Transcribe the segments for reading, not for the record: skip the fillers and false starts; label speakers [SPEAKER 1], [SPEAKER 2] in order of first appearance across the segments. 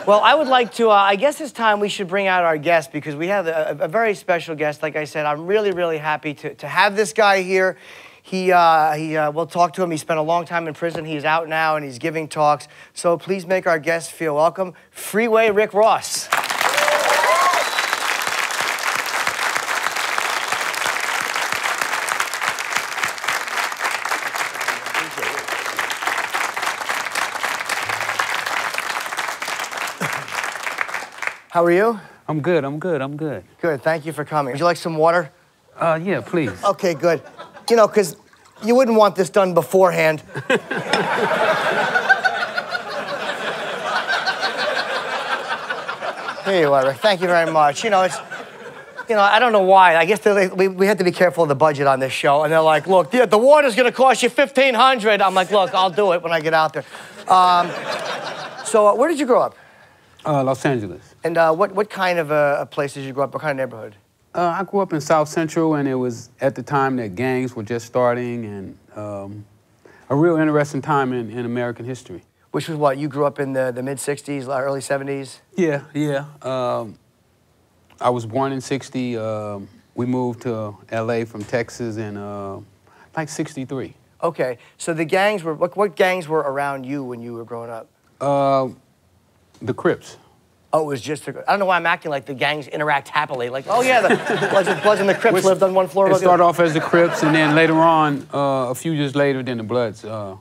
[SPEAKER 1] Well, I would like to, I guess it's time we should bring out our guest because we have a very special guest. Like I said, I'm really, really happy to have this guy here. We'll talk to him. He spent a long time in prison. He's out now and he's giving talks. So please make our guest feel welcome. Freeway Rick Ross. How are you?
[SPEAKER 2] I'm good, I'm good, I'm good.
[SPEAKER 1] Good, thank you for coming. Would you like some water?
[SPEAKER 2] Yeah, please.
[SPEAKER 1] Okay, good. You know, because you wouldn't want this done beforehand. Here you are, Rick. Thank you very much. You know, I don't know why. I guess we have to be careful of the budget on this show. And they're like, look, the water's going to cost you $1,500. I'm like, look, I'll do it when I get out there. So where did you grow up?
[SPEAKER 2] Los Angeles.
[SPEAKER 1] And what kind of a place did you grow up? What kind of neighborhood?
[SPEAKER 2] I grew up in South Central, and it was at the time that gangs were just starting, and a real interesting time in American history.
[SPEAKER 1] Which was what? You grew up in the mid-'60s, early '70s?
[SPEAKER 2] Yeah, yeah. I was born in '60. We moved to L.A. from Texas in like '63. Okay, so the gangs were, what gangs were around you when you were growing up? The Crips.
[SPEAKER 1] Oh, it was just, I don't know why I'm acting like the gangs interact happily. Like, oh yeah, the Bloods and the Crips lived on one floor.
[SPEAKER 2] It started off as the Crips, and then later on, a few years later, then the Bloods are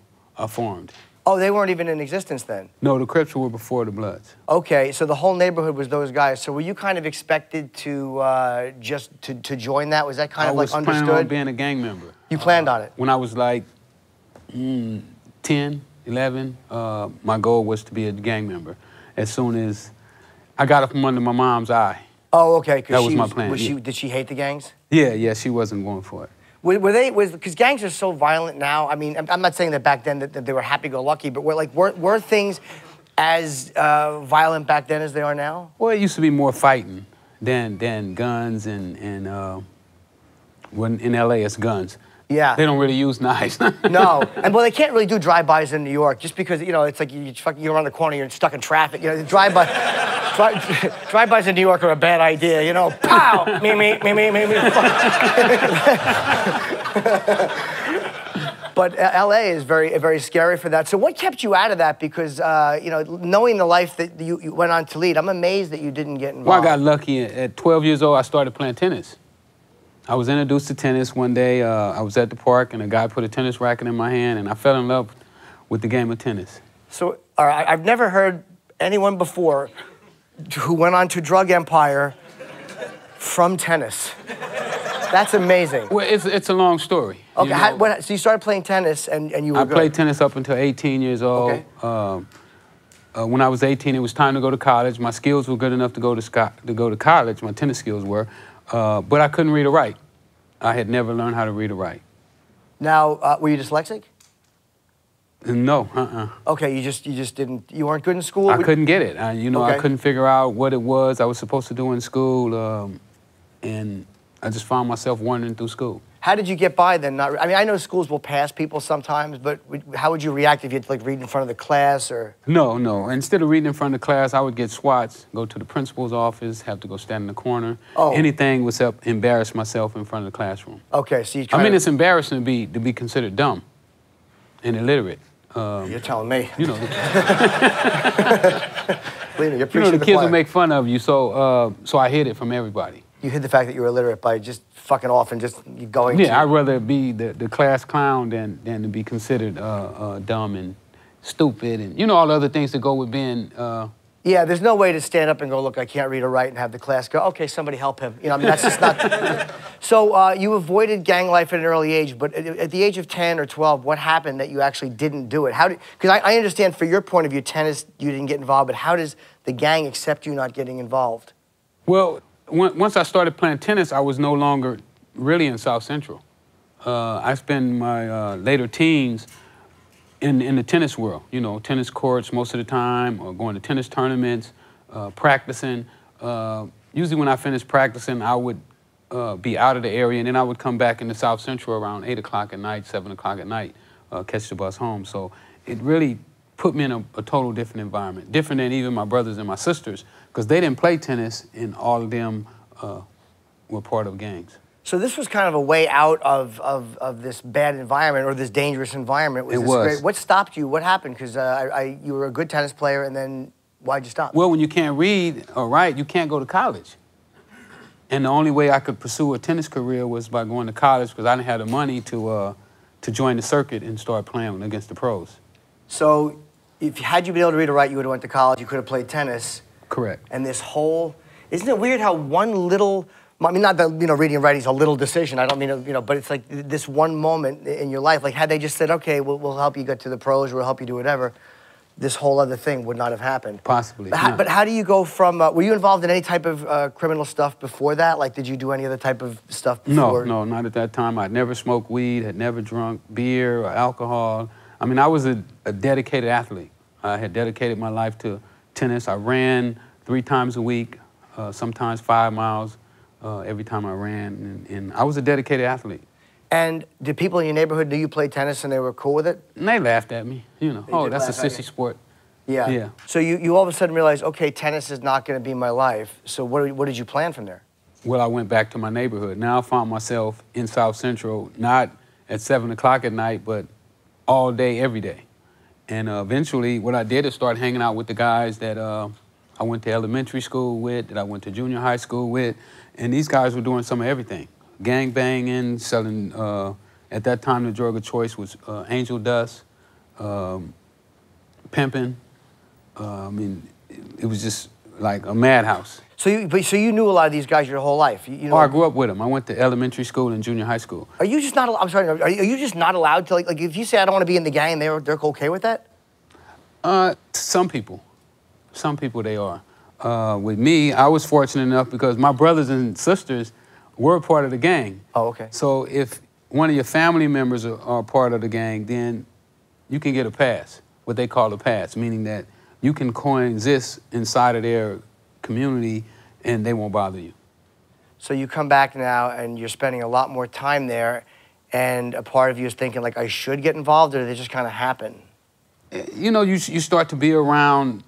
[SPEAKER 2] formed.
[SPEAKER 1] Oh, they weren't even in existence then?
[SPEAKER 2] No, the Crips were before the Bloods.
[SPEAKER 1] Okay, so the whole neighborhood was those guys. So were you kind of expected to just to join that? Was that kind of like understood?
[SPEAKER 2] I was planning on being a gang member.
[SPEAKER 1] You planned on it?
[SPEAKER 2] When I was like 10, 11, my goal was to be a gang member. As soon as I got it from under my mom's eye.
[SPEAKER 1] Oh, okay.
[SPEAKER 2] That was my plan.
[SPEAKER 1] Did she hate the gangs?
[SPEAKER 2] Yeah, she wasn't going for it.
[SPEAKER 1] Because gangs are so violent now. I mean, I'm not saying that back then that they were happy-go-lucky, but were things as violent back then as they are now?
[SPEAKER 2] Well, it used to be more fighting than guns, and when in L.A. it's guns.
[SPEAKER 1] Yeah.
[SPEAKER 2] They don't really use knives.
[SPEAKER 1] No, and well, they can't really do drive-bys in New York just because, you know, it's like you're around the corner, you're stuck in traffic. You know, drive-bys in New York are a bad idea, you know. Pow! Me. But L.A. is very scary for that. So what kept you out of that? Because, you know, knowing the life that you went on to lead, I'm amazed that you didn't get involved.
[SPEAKER 2] Well, I got lucky. At 12 years old, I started playing tennis. I was introduced to tennis one day. I was at the park, and a guy put a tennis racket in my hand, and I fell in love with the game of tennis.
[SPEAKER 1] So, all right, I've never heard anyone before who went on to drug empire from tennis. That's amazing.
[SPEAKER 2] Well, it's a long story.
[SPEAKER 1] Okay,
[SPEAKER 2] you know?
[SPEAKER 1] So you started playing tennis, and you were good.
[SPEAKER 2] I played tennis up until 18 years old. Okay. When I was 18, it was time to go to college. My skills were good enough to go to college. My tennis skills were. But I couldn't read or write. I had never learned how to read or write.
[SPEAKER 1] Now, were you dyslexic?
[SPEAKER 2] No,
[SPEAKER 1] Okay, you just didn't, you weren't good in school?
[SPEAKER 2] I couldn't get it. I couldn't figure out what it was I was supposed to do in school, and I just found myself wandering through school.
[SPEAKER 1] How did you get by then? I mean, I know schools will pass people sometimes, but how would you react if you had to, like, read in front of the class, or?
[SPEAKER 2] No. Instead of reading in front of the class, I would get swats, go to the principal's office, have to go stand in the corner.
[SPEAKER 1] Oh.
[SPEAKER 2] Anything except embarrass myself in front of the classroom.
[SPEAKER 1] Okay, so you
[SPEAKER 2] it's embarrassing to be considered dumb and illiterate.
[SPEAKER 1] You're telling me.
[SPEAKER 2] You know.
[SPEAKER 1] Believe me, you're preaching to the
[SPEAKER 2] kids
[SPEAKER 1] choir.
[SPEAKER 2] will make fun of you, so I hid it from everybody.
[SPEAKER 1] You hid the fact that you were illiterate by just fucking off and just going to...
[SPEAKER 2] Yeah, I'd rather be the class clown than to be considered dumb and stupid and, you know, all the other things that go with being...
[SPEAKER 1] Yeah, there's no way to stand up and go, look, I can't read or write, and have the class go, okay, somebody help him. You know, I mean, that's just not... So you avoided gang life at an early age, but at the age of 10 or 12, what happened that you actually didn't do it? Because I understand from your point of view, tennis, you didn't get involved, but how does the gang accept you not getting involved?
[SPEAKER 2] Well, once I started playing tennis, I was no longer really in South Central. I spent my later teens in the tennis world, you know, tennis courts most of the time, or going to tennis tournaments, practicing. Usually when I finished practicing, I would be out of the area, and then I would come back into South Central around 8 o'clock at night, 7 o'clock at night, catch the bus home. So it really put me in a total different environment, different than even my brothers and my sisters, because they didn't play tennis, and all of them were part of gangs.
[SPEAKER 1] So this was kind of a way out of this bad environment or this dangerous environment.
[SPEAKER 2] It was.
[SPEAKER 1] What stopped you? What happened? Because you were a good tennis player, and then why'd you stop?
[SPEAKER 2] Well, when you can't read or write, you can't go to college. And the only way I could pursue a tennis career was by going to college, because I didn't have the money to join the circuit and start playing against the pros.
[SPEAKER 1] So had you been able to read or write, you would have went to college, you could have played tennis.
[SPEAKER 2] Correct.
[SPEAKER 1] And this whole, isn't it weird how one little, I mean, not that, reading and writing is a little decision, I don't mean, but it's like this one moment in your life, like had they just said, okay, we'll help you get to the pros, or we'll help you do whatever, this whole other thing would not have happened.
[SPEAKER 2] Possibly.
[SPEAKER 1] But how do you go from, were you involved in any type of criminal stuff before that? Like, did you do any other type of stuff before?
[SPEAKER 2] No, not at that time. I'd never smoked weed, had never drunk beer or alcohol. I mean, I was a dedicated athlete. I had dedicated my life to tennis. I ran 3 times a week, sometimes 5 miles every time I ran, and I was a dedicated athlete.
[SPEAKER 1] And did people in your neighborhood know you played tennis and they were cool with it?
[SPEAKER 2] And they laughed at me, oh, that's a sissy sport.
[SPEAKER 1] Yeah.
[SPEAKER 2] Yeah.
[SPEAKER 1] So you all of a sudden realized, okay, tennis is not going to be my life. So what did you plan from there?
[SPEAKER 2] Well, I went back to my neighborhood. Now I found myself in South Central, not at 7 o'clock at night, but all day, every day. And eventually, what I did is start hanging out with the guys that I went to elementary school with, that I went to junior high school with, and these guys were doing some of everything. Gang banging, selling, at that time the drug of choice was angel dust, pimping. I mean, it was just like a madhouse.
[SPEAKER 1] So you knew a lot of these guys your whole life?
[SPEAKER 2] Oh, I grew up with them. I went to elementary school and junior high school.
[SPEAKER 1] Are you just not, I'm sorry, are you just not allowed to, like if you say I don't want to be in the gang, they're okay with that?
[SPEAKER 2] Some people they are. With me, I was fortunate enough because my brothers and sisters were part of the gang.
[SPEAKER 1] Oh, okay.
[SPEAKER 2] So if one of your family members are part of the gang, then you can get a pass, what they call a pass, meaning that you can coexist inside of their community and they won't bother you.
[SPEAKER 1] So you come back now and you're spending a lot more time there, and a part of you is thinking, like, I should get involved, or did it just kind of happen?
[SPEAKER 2] You start to be around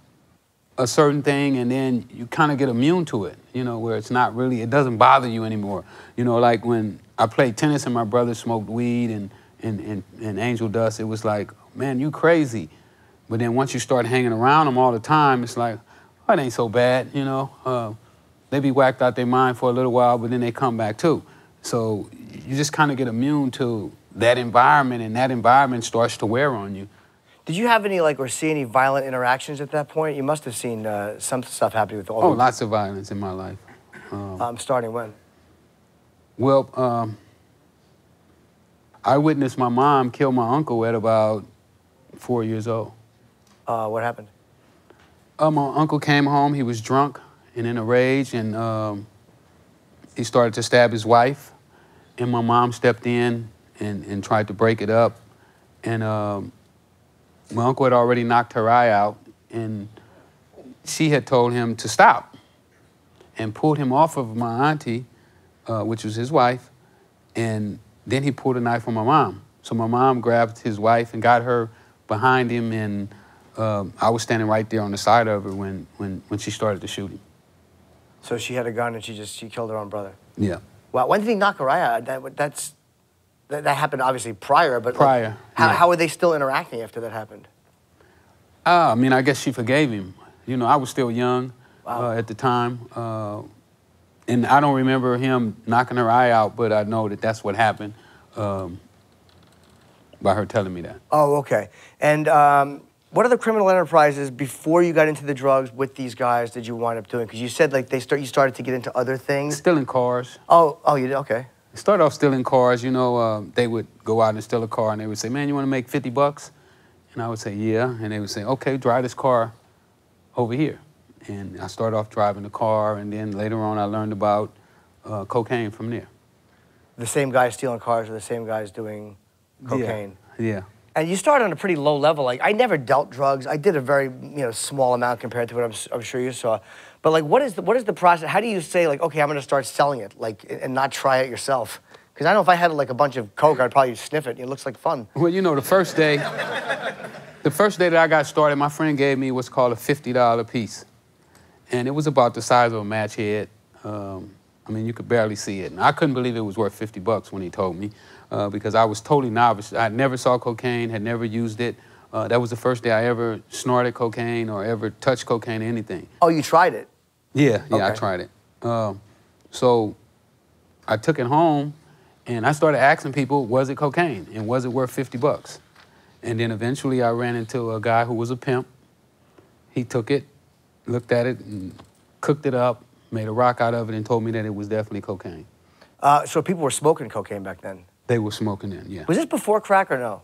[SPEAKER 2] a certain thing, and then you kind of get immune to it, where it's not really, it doesn't bother you anymore. Like when I played tennis and my brother smoked weed and angel dust, it was like, man, you crazy. But then once you start hanging around them all the time, it's like, oh, it ain't so bad, They be whacked out their mind for a little while, but then they come back too. So you just kind of get immune to that environment, and that environment starts to wear on you.
[SPEAKER 1] Did you have any, or see any violent interactions at that point? You must have seen some stuff happening with all
[SPEAKER 2] Oh, lots of violence in my life.
[SPEAKER 1] Starting when?
[SPEAKER 2] Well, I witnessed my mom kill my uncle at about 4 years old.
[SPEAKER 1] What happened?
[SPEAKER 2] My uncle came home, he was drunk and in a rage, and he started to stab his wife, and my mom stepped in and tried to break it up, and my uncle had already knocked her eye out, and she had told him to stop and pulled him off of my auntie, which was his wife, and then he pulled a knife on my mom. So my mom grabbed his wife and got her behind him, and I was standing right there on the side of her when she started to shoot him.
[SPEAKER 1] So she had a gun and she killed her own brother?
[SPEAKER 2] Yeah.
[SPEAKER 1] Wow, when did he knock her eye out? That happened obviously prior, but
[SPEAKER 2] prior.
[SPEAKER 1] How were they still interacting after that happened?
[SPEAKER 2] I mean, I guess she forgave him. I was still young at the time, and I don't remember him knocking her eye out, but I know that that's what happened by her telling me that. Oh,
[SPEAKER 1] okay. And what other criminal enterprises before you got into the drugs with these guys did you wind up doing? Because you said you started to get into other things.
[SPEAKER 2] Stealing cars.
[SPEAKER 1] Oh, you did? Okay.
[SPEAKER 2] Started off stealing cars. They would go out and steal a car, and they would say, "Man, you want to make 50 bucks?" And I would say, "Yeah." And they would say, "Okay, drive this car over here." And I started off driving the car, and then later on I learned about cocaine from there.
[SPEAKER 1] The same guys stealing cars or the same guys doing cocaine?
[SPEAKER 2] Yeah.
[SPEAKER 1] And you started on a pretty low level. Like, I never dealt drugs. I did a very small amount compared to what I'm sure you saw. But like, what is the process? How do you say, like, okay, I'm going to start selling it, like, and not try it yourself? Because I know if I had like a bunch of coke, I'd probably sniff it. It looks like fun.
[SPEAKER 2] Well, the first day, The first day that I got started, my friend gave me what's called a $50 piece. And it was about the size of a match head. I mean, you could barely see it. And I couldn't believe it was worth 50 bucks when he told me, because I was totally novice. I never saw cocaine, had never used it. That was the first day I ever snorted cocaine or ever touched cocaine or anything.
[SPEAKER 1] Oh, you tried it?
[SPEAKER 2] Yeah,
[SPEAKER 1] Okay.
[SPEAKER 2] I tried it. So I took it home, and I started asking people, was it cocaine? And was it worth 50 bucks? And then eventually I ran into a guy who was a pimp. He took it, looked at it, and cooked it up, made a rock out of it, and told me that it was definitely cocaine.
[SPEAKER 1] So people were smoking cocaine back then?
[SPEAKER 2] They were smoking it, yeah.
[SPEAKER 1] Was this before crack or no?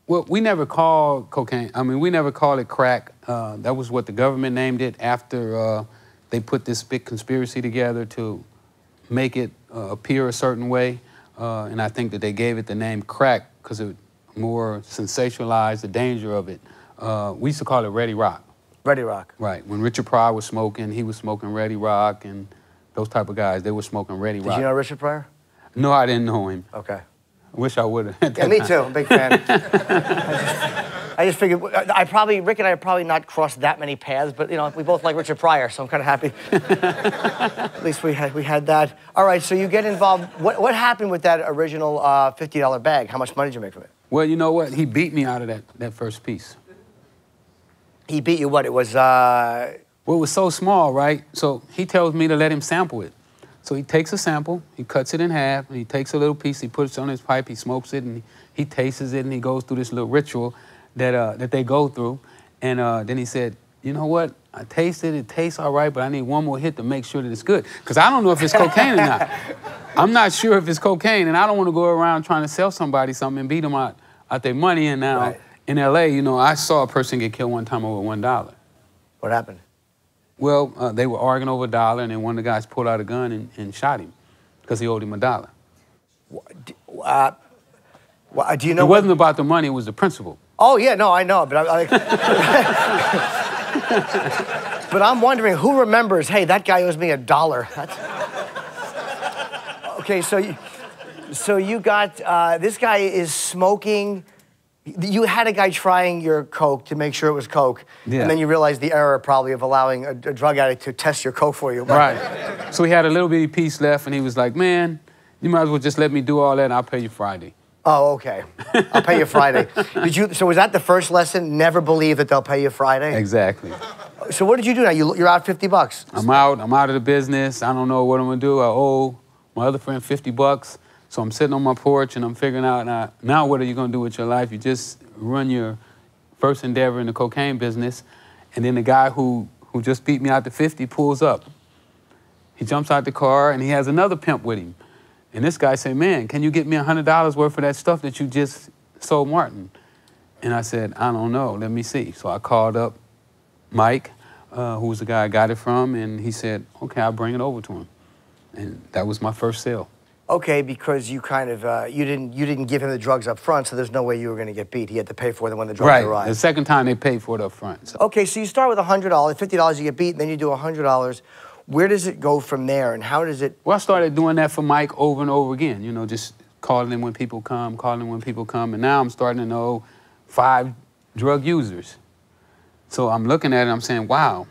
[SPEAKER 2] Well, we never called cocaine, I mean, we never called it crack. That was what the government named it after they put this big conspiracy together to make it appear a certain way. And I think that they gave it the name crack because it more sensationalized the danger of it. We used to call it Ready Rock.
[SPEAKER 1] Ready Rock.
[SPEAKER 2] Right. When Richard Pryor was smoking, he was smoking Ready Rock, and those type of guys, they were smoking Ready Rock.
[SPEAKER 1] Did you know Richard Pryor?
[SPEAKER 2] No, I didn't know him.
[SPEAKER 1] Okay.
[SPEAKER 2] I wish I would have.
[SPEAKER 1] Yeah, me too. I'm a big fan. I just figured, Rick and I have probably not crossed that many paths, but, you know, we both like Richard Pryor, so I'm kind of happy. At least we had that. All right, so you get involved. What happened with that original $50 bag? How much money did you make from it?
[SPEAKER 2] Well, you know what? He beat me out of that first piece.
[SPEAKER 1] He beat you what? It was...
[SPEAKER 2] Well, it was so small, right? So he tells me to let him sample it. So he takes a sample, he cuts it in half, and he takes a little piece, he puts it on his pipe, he smokes it, and he tastes it, and he goes through this little ritual that they go through. And then he said, you know what? I tasted it, it tastes all right, but I need one more hit to make sure that it's good. Because I don't know if it's cocaine or not. I'm not sure if it's cocaine, and I don't want to go around trying to sell somebody something and beat them out their money. And now,
[SPEAKER 1] right.
[SPEAKER 2] In LA, you know, I saw a person get killed one time over $1.
[SPEAKER 1] What happened?
[SPEAKER 2] Well, they were arguing over $1, and then one of the guys pulled out a gun and shot him because he owed him $1.
[SPEAKER 1] Do you know?
[SPEAKER 2] It wasn't about the money; it was the principle.
[SPEAKER 1] Oh yeah, no, I know, but but I'm wondering who remembers. Hey, that guy owes me $1. Okay, so you got this guy is smoking. You had a guy trying your coke to make sure it was coke,
[SPEAKER 2] yeah.
[SPEAKER 1] And then you realized the error probably of allowing a drug addict to test your coke for you.
[SPEAKER 2] Right. So he had a little bitty piece left, and he was like, "Man, you might as well just let me do all that, and I'll pay you Friday."
[SPEAKER 1] Oh, okay. I'll pay you Friday. So was that the first lesson? Never believe that they'll pay you Friday?
[SPEAKER 2] Exactly.
[SPEAKER 1] So what did you do now? You're out 50 bucks.
[SPEAKER 2] I'm out of the business. I don't know what I'm gonna do. I owe my other friend 50 bucks. So I'm sitting on my porch and I'm figuring out now what are you gonna do with your life? You just run your first endeavor in the cocaine business, and then the guy who just beat me out to 50 pulls up. He jumps out the car and he has another pimp with him. And this guy said, "Man, can you get me $100 worth of that stuff that you just sold Martin?" And I said, "I don't know, let me see." So I called up Mike, who was the guy I got it from, and he said, "Okay, I'll bring it over to him." And that was my first sale.
[SPEAKER 1] Okay, because you kind of you didn't give him the drugs up front, so there's no way you were going to get beat. He had to pay for them when the drugs arrived.
[SPEAKER 2] Right. The second time they paid for it up front. So.
[SPEAKER 1] Okay, so you start with $100, $50 you get beat, and then you do $100. Where does it go from there, and how does it?
[SPEAKER 2] Well, I started doing that for Mike over and over again. You know, just calling him when people come, and now I'm starting to know 5 drug users. So I'm looking at it, I'm saying, wow.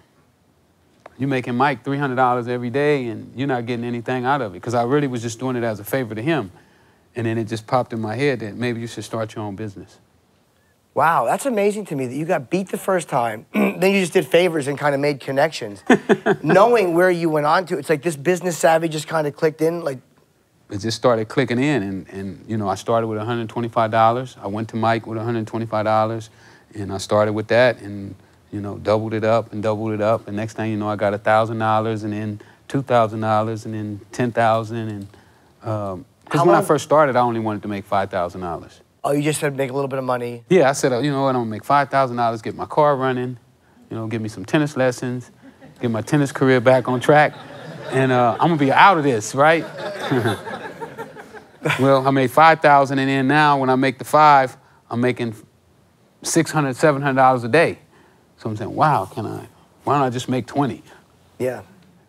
[SPEAKER 2] You're making Mike $300 every day, and you're not getting anything out of it. Because I really was just doing it as a favor to him. And then it just popped in my head that maybe you should start your own business.
[SPEAKER 1] Wow, that's amazing to me that you got beat the first time, then you just did favors and kind of made connections. Knowing where you went on to, it's like this business savvy just kind of clicked in, like...
[SPEAKER 2] It just started clicking in, and you know, I started with $125. I went to Mike with $125, and I started with that, and you know, doubled it up and doubled it up. And next thing you know, I got $1,000 and then $2,000 and then $10,000. And because when I first started, I only wanted to make $5,000.
[SPEAKER 1] Oh, you just said make a little bit of money?
[SPEAKER 2] Yeah, I said, you know what, I'm gonna make $5,000, get my car running, you know, give me some tennis lessons, get my tennis career back on track, and I'm gonna be out of this, right? Well, I made $5,000, and then now when I make the 5, I'm making $600, $700 a day. So I'm saying, wow, why don't I just make 20?
[SPEAKER 1] Yeah.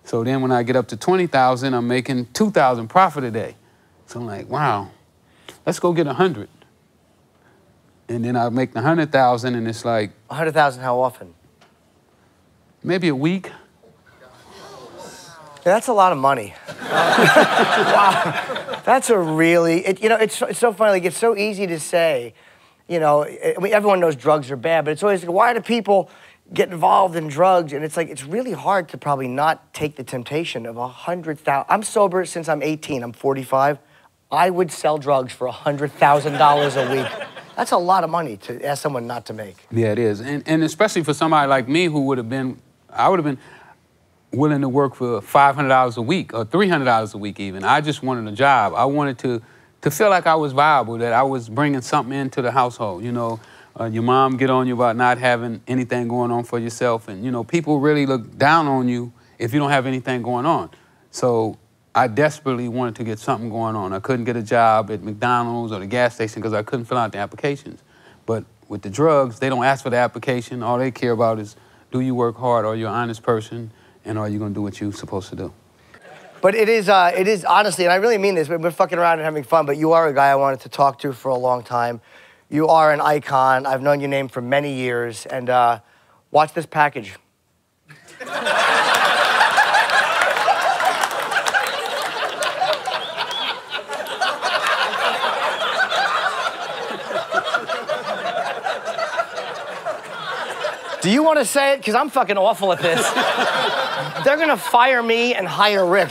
[SPEAKER 2] So then when I get up to 20,000, I'm making 2,000 profit a day. So I'm like, wow, let's go get 100. and then I make the 100,000, and it's like
[SPEAKER 1] 100,000 how often?
[SPEAKER 2] maybe a week.
[SPEAKER 1] Yeah, that's a lot of money. Wow. That's a really, it's so funny, like, it's so easy to say, everyone knows drugs are bad, but it's always like, why do people get involved in drugs? And it's like, it's really hard to probably not take the temptation of 100,000. I'm sober since I'm 18, I'm 45. I would sell drugs for $100,000 a week. That's a lot of money to ask someone not to make.
[SPEAKER 2] Yeah, it is. And especially for somebody like me who I would have been willing to work for $500 a week or $300 a week even. I just wanted a job. I wanted to feel like I was viable, that I was bringing something into the household. Your mom get on you about not having anything going on for yourself, and people really look down on you if you don't have anything going on. So I desperately wanted to get something going on. I couldn't get a job at McDonald's or the gas station because I couldn't fill out the applications. But with the drugs, they don't ask for the application. All they care about is, do you work hard? Are you an honest person? And are you going to do what you're supposed to do?
[SPEAKER 1] But it is honestly, and I really mean this, we're fucking around and having fun, but you are a guy I wanted to talk to for a long time. You are an icon. I've known your name for many years, and watch this package. Do you want to say it? Because I'm fucking awful at this. They're gonna fire me and hire Rick.